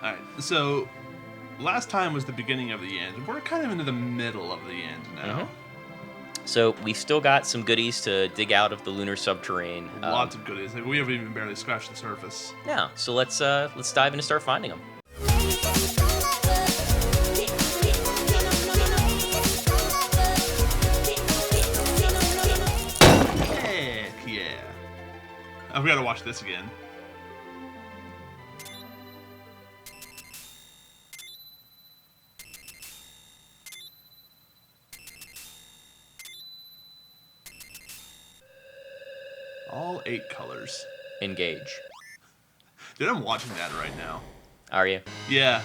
Alright, so last time was the beginning of the end. We're kind of into the middle of the end now. So we've still got some goodies to dig out of the lunar subterrane. Lots of goodies. Like, we haven't even barely scratched the surface. Yeah, so let's dive in and start finding them. Heck yeah. Oh, we gotta watch this again. All 8 colors. Engage. Dude, I'm watching that right now. Are you? Yeah.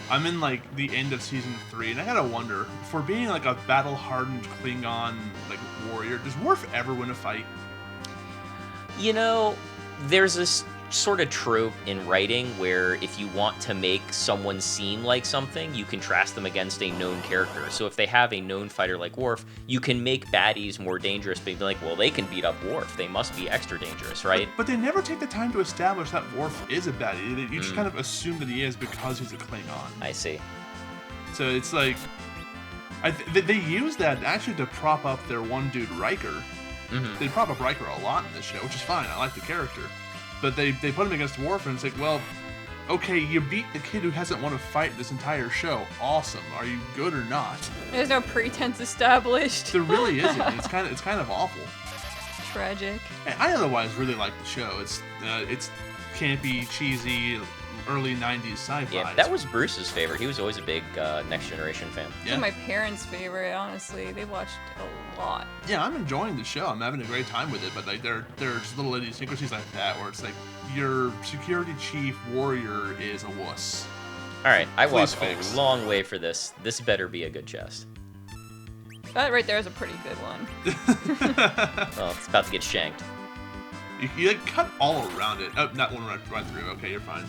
I'm in, like, the end of Season 3, and I gotta wonder, for being, like, a battle-hardened Klingon, like, warrior, does Worf ever win a fight? You know, there's this sort of trope in writing where if you want to make someone seem like something, you contrast them against a known character. So if they have a known fighter like Worf, you can make baddies more dangerous, but you'd be like, well, they can beat up Worf. They must be extra dangerous, right? But they never take the time to establish that Worf is a baddie. You just kind of assume that he is because he's a Klingon. I see. So it's like... they use that actually to prop up their one dude, Riker. They prop up Riker a lot in this show, which is fine. I like the character. But they put him against Worf, and it's like, well, okay, you beat the kid who hasn't won a fight this entire show. Awesome. Are you good or not? There's no pretense established. There really isn't. It's kind of awful. Tragic. I otherwise really like the show. It's campy, cheesy, early 90s sci-fi. Yeah, that was Bruce's favorite. He was always a big Next Generation fan. This is my parents' favorite, honestly. They watched a lot. Yeah, I'm enjoying the show. I'm having a great time with it, but like there's little idiosyncrasies like that where it's like your security chief warrior is a wuss. All right, I walked a long way for this. This better be a good chest. That right there is a pretty good one. Well, it's about to get shanked. You like cut all around it. Oh, not one right through. Okay, you're fine.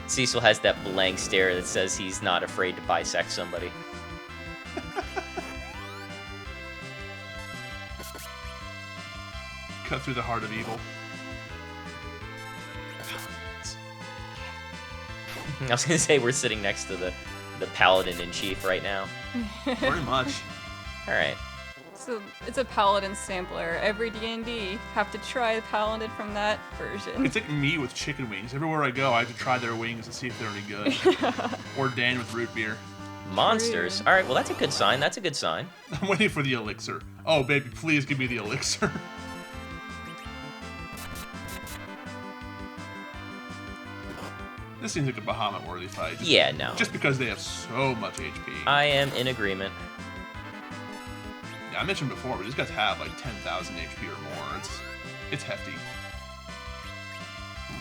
Cecil has that blank stare that says he's not afraid to bisect somebody. Cut through the heart of evil. I was gonna say we're sitting next to the paladin in chief right now. Pretty much. All right. So it's a paladin sampler. Every D&D have to try the paladin from that version. It's like me with chicken wings. Everywhere I go, I have to try their wings to see if they're any good. Or Dan with root beer. Monsters. All right. Well, that's a good sign. That's a good sign. I'm waiting for the elixir. Oh, baby, please give me the elixir. This seems like a Bahamut-worthy fight. Yeah, no. Just because they have so much HP. I am in agreement. Yeah, I mentioned before, but these guys have like 10,000 HP or more. It's hefty.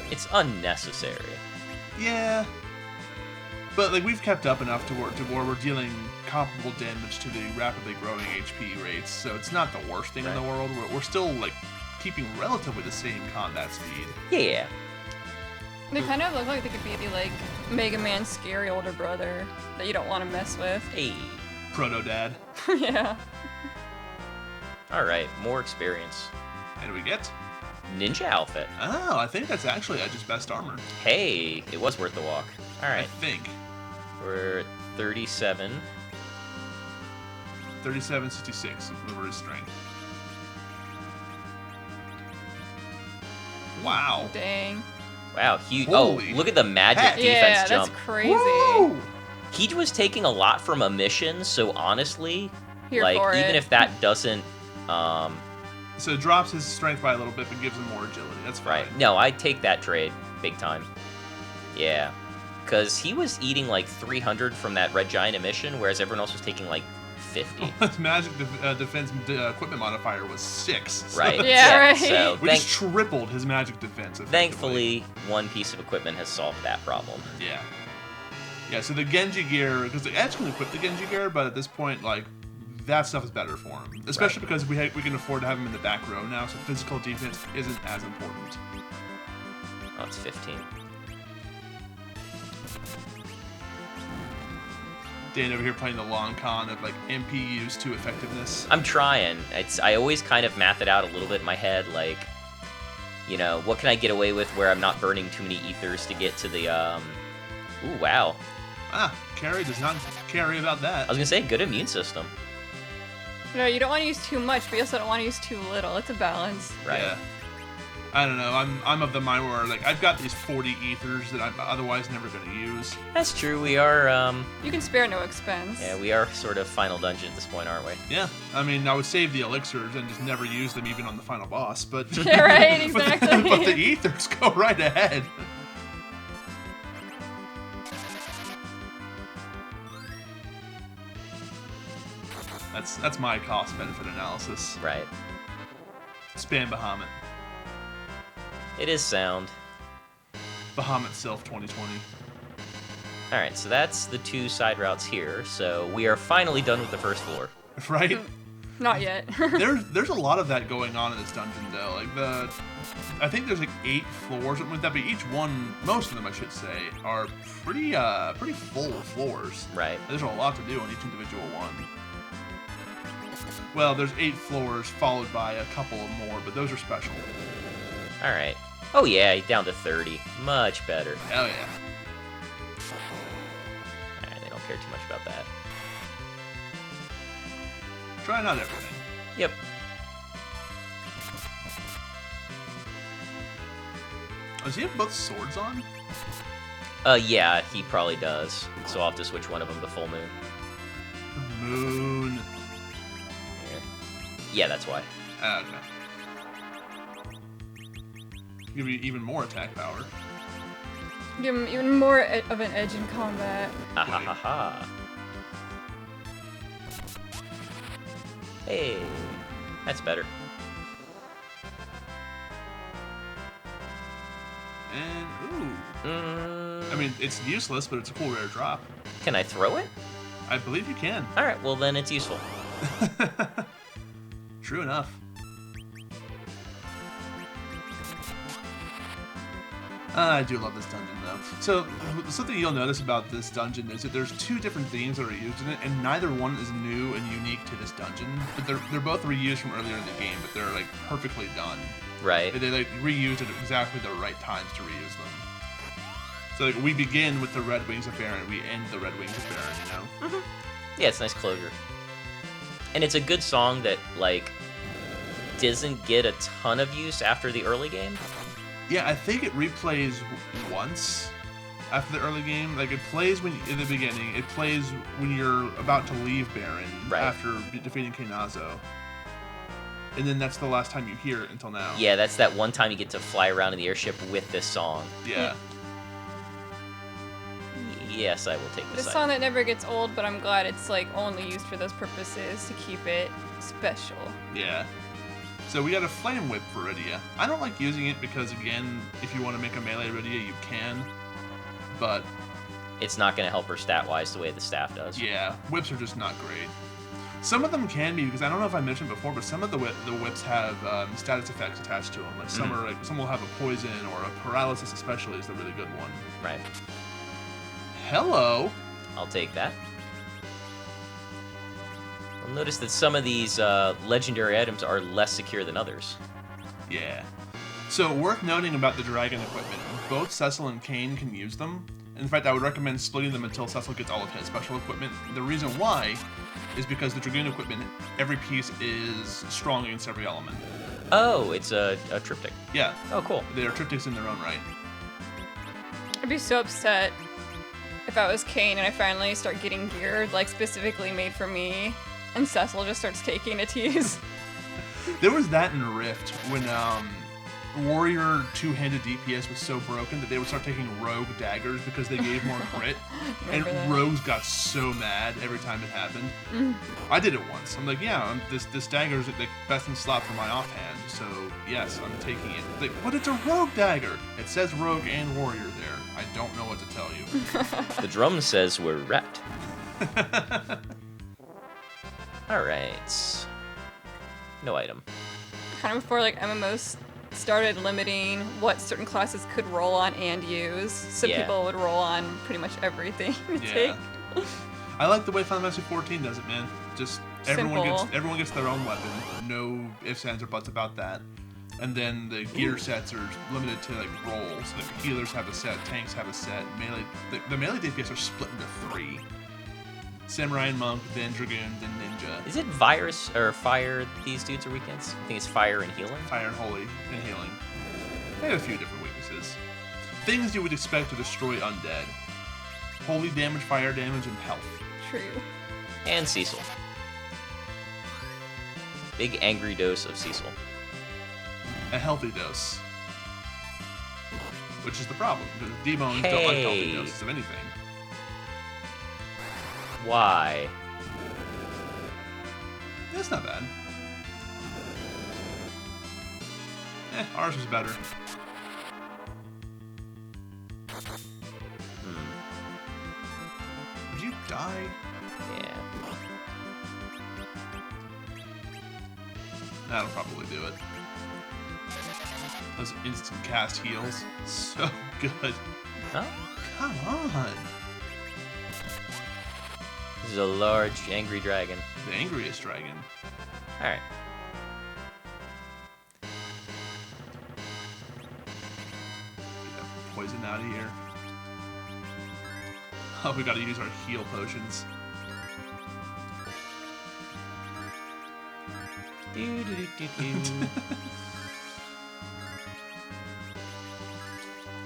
It's unnecessary. Yeah. But like we've kept up enough to where we're dealing comparable damage to the rapidly growing HP rates, so it's not the worst thing in the world. We're still like keeping relatively the same combat speed. Yeah. They kind of look like they could be like Mega Man's scary older brother that you don't want to mess with. Hey. Proto-dad. Yeah. All right, more experience. And we get ninja outfit. Oh, I think that's actually Edge's best armor. Hey, it was worth the walk. All right. I think. We're 37. 3766 over his strength. Wow. Dang. Wow, huge. Holy Oh, look at the magic heck. defense jump. That's crazy. Woo! He was taking a lot from a mission, so honestly, Here like for even it. if that doesn't So it drops his strength by a little bit, but gives him more agility. That's fine. right. No, I'd take that trade big time. Yeah. Because he was eating like 300 from that Red Giant emission, whereas everyone else was taking like 50. His magic defense equipment modifier was 6. So Right. Yeah, right. So we just tripled his magic defense. thankfully, one piece of equipment has solved that problem. Yeah. Yeah, so the Genji gear, because the Edge can equip the Genji gear, but at this point, like, that stuff is better for him. Especially because we can afford to have him in the back row now, so physical defense isn't as important. Oh, it's 15. Dan over here playing the long con of, like, MPUs to effectiveness. I'm trying. I always kind of math it out a little bit in my head, like, You know, what can I get away with where I'm not burning too many ethers to get to the, Ooh, wow. Carrie does not carry about that. I was gonna say, good immune system. No, you don't want to use too much, but you also don't want to use too little. It's a balance. Right. Yeah. I don't know. I'm of the mind where like I've got these 40 ethers that I'm otherwise never going to use. That's true. We are. You can spare no expense. Yeah, we are sort of final dungeon at this point, aren't we? Yeah. I mean, I would save the elixirs and just never use them even on the final boss, but Yeah, right. Exactly. but the ethers go right ahead. That's my cost benefit analysis. Right. Spam Bahamut. It is sound. Bahamut Sylph 2020. All right, so that's the 2 side routes here. So we are finally done with the first floor. Right? Not yet. There's a lot of that going on in this dungeon though. Like I think there's like 8 floors with that, but each one, most of them I should say, are pretty full floors. Right. There's a lot to do on each individual one. Well, there's 8 floors followed by a couple more, but those are special. All right. Oh yeah, down to 30. Much better. Hell yeah. All right, they don't care too much about that. Try not everything. Yep. Does he have both swords on? Yeah, he probably does. So I'll have to switch one of them to full moon. Moon. Here. Yeah, that's why. Okay. Give you even more attack power. Give him even more of an edge in combat. Ha ha ha ha. Hey, that's better. And I mean, it's useless, but it's a cool rare drop. Can I throw it? I believe you can. All right, well then it's useful. True enough. I do love this dungeon, though. So, something you'll notice about this dungeon is that there's 2 different themes that are used in it, and neither one is new and unique to this dungeon. But they're both reused from earlier in the game, but they're, like, perfectly done. Right. They like, reused at exactly the right times to reuse them. So, like, we begin with the Red Wings of Baron, we end the Red Wings of Baron, you know? Mm-hmm. Yeah, it's nice closure. And it's a good song that, like, doesn't get a ton of use after the early game. Yeah, I think it replays once after the early game. Like, it plays in the beginning. It plays when you're about to leave Baron after defeating Keinazo. And then that's the last time you hear it until now. Yeah, that's that one time you get to fly around in the airship with this song. Yeah. Yes, I will take this. This song that never gets old, but I'm glad it's like only used for those purposes to keep it special. Yeah. So we got a Flame Whip for Rydia. I don't like using it because, again, if you want to make a melee Rydia, you can. But it's not going to help her stat-wise the way the staff does. Yeah, whips are just not great. Some of them can be, because I don't know if I mentioned before, but some of the whips have status effects attached to them. Like some are, like, some will have a poison or a paralysis, especially is the really good one. Right. Hello. I'll take that. You'll notice that some of these legendary items are less secure than others. Yeah. So, worth noting about the dragon equipment, both Cecil and Kane can use them. In fact, I would recommend splitting them until Cecil gets all of his special equipment. The reason why is because the dragoon equipment, every piece is strong against every element. Oh, it's a triptych. Yeah. Oh, cool. They are triptychs in their own right. I'd be so upset if I was Kane and I finally start getting gear, like, specifically made for me, and Cecil just starts taking a tease. There was that in Rift when Warrior two-handed DPS was so broken that they would start taking rogue daggers because they gave more crit. And rogues got so mad every time it happened. I did it once. I'm like, yeah, this dagger is the best in slot for my offhand, so yes, I'm taking it. Like, but it's a rogue dagger. It says rogue and warrior there. I don't know what to tell you. The drum says we're wrecked. All right. No item. Kind of before, like, MMOs started limiting what certain classes could roll on and use, so people would roll on pretty much everything to take. I like the way Final Fantasy 14 does it, man. Just everyone gets their own weapon. No ifs, ands, or buts about that. And then the gear sets are limited to like roles. Like healers have a set, tanks have a set. Melee, the melee DPS are split into 3. Samurai and Monk, then Dragoon, then Ninja. Is it virus or fire these dudes are weakens? I think it's fire and healing. Fire and Holy and Healing. They have a few different weaknesses. Things you would expect to destroy undead. Holy damage, fire damage, and health. True. And Cecil. Big angry dose of Cecil. A healthy dose. Which is the problem, because D-Bones don't like healthy doses of anything. Why? That's not bad. Ours was better. Would you die? Yeah. That'll probably do it. Those instant cast heals. So good. Huh? Come on. This is a large, angry dragon. The angriest dragon. Alright. Get that poison out of here. Oh, we gotta use our heal potions.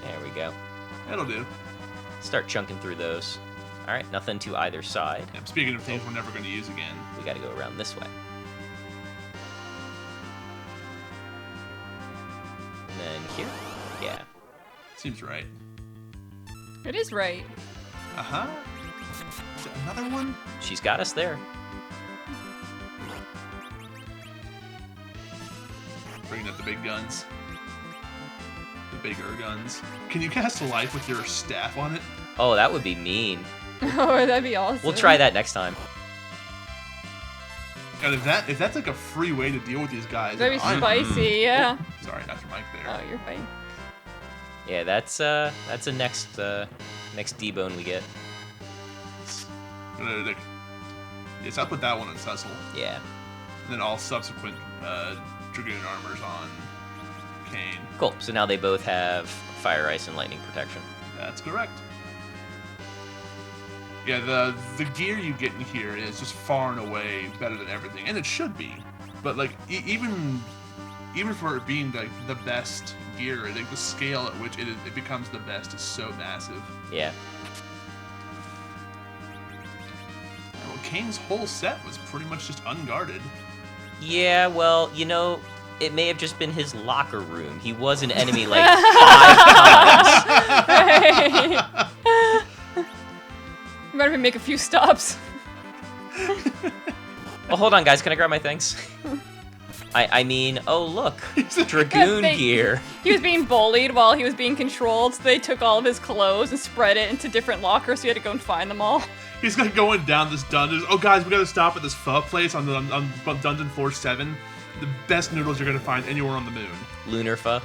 There we go. That'll do. Start chunking through those. Alright, nothing to either side. Yeah, speaking of things we're never going to use again. We gotta go around this way. And then here? Yeah. Seems right. It is right. Uh-huh. Is there another one? She's got us there. Bringing up the big guns. The bigger guns. Can you cast a life with your staff on it? Oh, that would be mean. Oh, that'd be awesome. We'll try that next time. And if that's like a free way to deal with these guys, That'd be spicy, yeah. Sorry, not your mic there. Oh, you're fine. Yeah, that's a next D-bone we get. Yes, I'll put that one on Cecil. Yeah. And then all subsequent Dragoon armors on Kane. Cool. So now they both have fire, ice, and lightning protection. That's correct. Yeah, the gear you get in here is just far and away better than everything, and it should be. But like even for it being like the best gear, like the scale at which it becomes the best is so massive. Yeah. Well, Kane's whole set was pretty much just unguarded. Yeah, well, you know, it may have just been his locker room. He was an enemy like 5 times. Right. You might even make a few stops. Oh, hold on, guys. Can I grab my things? I mean, oh, look. Dragoon gear. He was being bullied while he was being controlled, so they took all of his clothes and spread it into different lockers, so he had to go and find them all. He's like going down this dungeon. Oh, guys, we gotta stop at this pho place on Dungeon Floor 7. The best noodles you're gonna find anywhere on the moon. Lunar pho.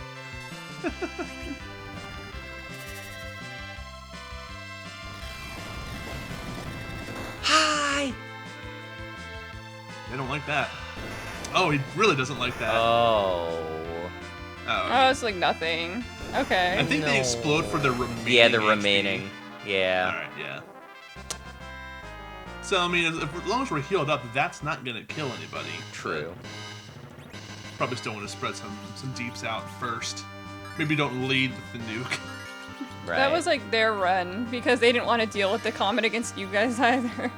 Hi! They don't like that. Oh, he really doesn't like that. Oh. Oh, it's like nothing. Okay. I think they explode for the remaining. Yeah, the HP. remaining. Yeah. Alright, yeah. So, I mean, as long as we're healed up, that's not gonna kill anybody. True. Probably still want to spread some deeps out first. Maybe don't lead with the nuke. Right. That was like their run, because they didn't want to deal with the comment against you guys either.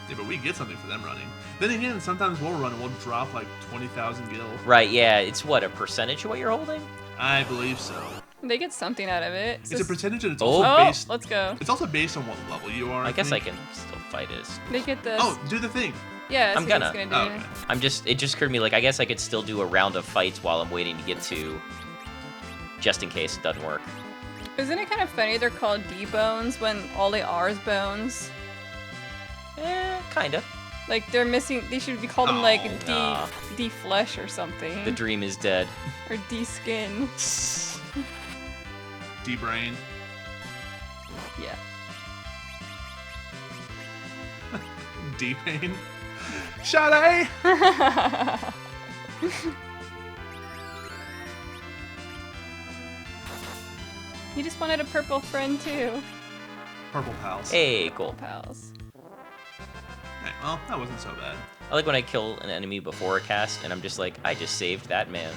Yeah, but we get something for them running. Then again, sometimes we'll run and we'll drop like 20,000 gil. Right, yeah. It's what, a percentage of what you're holding? I believe so. They get something out of it. It's a percentage and it's Oh. also based. Let's go. It's also based on what level you are. I guess I think. can still fight as. They get this. Oh, do the thing. Yeah, that's I'm what gonna. he's Oh, gonna do. okay. It just occurred to me, like, I guess I could still do a round of fights while I'm waiting to get to, just in case it doesn't work. Isn't it kind of funny they're called D-bones when all they are is bones? Kinda. Like, they're missing, they should be called them like nah. D-flesh or something. The dream is dead. Or D-skin. D-brain. Yeah. D-pain. Shade! He just wanted a purple friend too. Purple pals. Hey, cool. Pals. Hey, well, that wasn't so bad. I like when I kill an enemy before a cast, and I'm just like, I just saved that man.